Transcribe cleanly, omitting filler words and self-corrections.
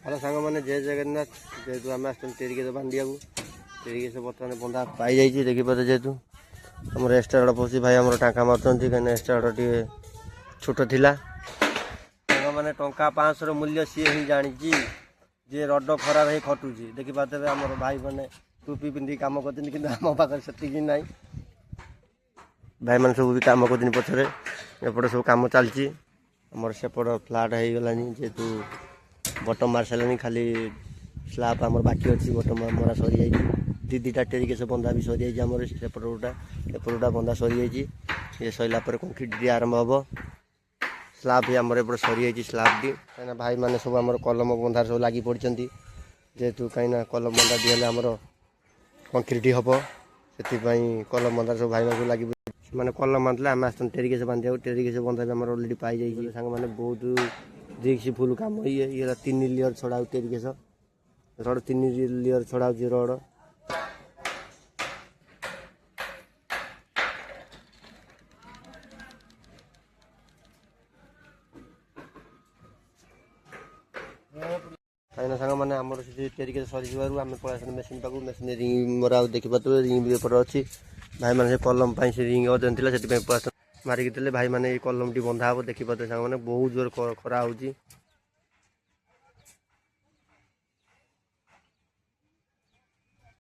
hello सांग मैंने जय जगन्नाथ जेहेतु आम आरिकेश बांधिया टेरिकेश बर्तमान बंधा पाई जाइए देखिपारे जेहेतु आम एक्सट्रा रड पशि भाई आम टाँका मार्च कहीं एक्सट्रा रड टे छोट थिला सांग मैंने टंका 500 मूल्य सी ही जानी जे रड खराब हो खटुची देखिपारे आम भाई मैंने टोपी पिंधि कम कर आम पाखे से ना भाई मैंने सब भी कम कर पछरे एपटे सब कम चलती आमर सेपट फ्लाट हो गला जेहेतु बटम मार सारे खाली स्लाब आम बाकी अच्छी बटम मरा सरी जाइए दीटा टेरिकेश बंधा भी सरी जाइए सेपट गोटा एपट गोटा बंधा सरी जाइए ये सरला कंक्रीट दी आरंभ हम स्लाब भी आमर एपटे सरी जाइए स्लाब भी कहीं भाई मैंने सब आम कलम बंधार सब लगी पड़ी जेहेतु कहीं कलम बंधा दी आमर कंक्रीट हम से कलम बंधार सब भाई मैं लगी मैंने कलम बांधे आम आस टेरिकेश बांधा टेरिकेश बंधा भी आम अलरेडी पाई जाइए सांग मैंने बहुत रिक्स फुल कम ये 3 लेयर छड़ा टेरिकेश रड 3 लेयर छड़ा रड कहीं सांग मैंने आम टेरिकेश सरी आम पड़ा मेसीन पाक मेसीन रिंग मरा देखिए रिंग भी एपटे अच्छी भाई मैंने कलम से रिंग अर्जेंट थी से पड़ा मारिकी भाई मैंने कलम टी बंधा हम देखिए सांग मैंने बहुत जोर खरा हो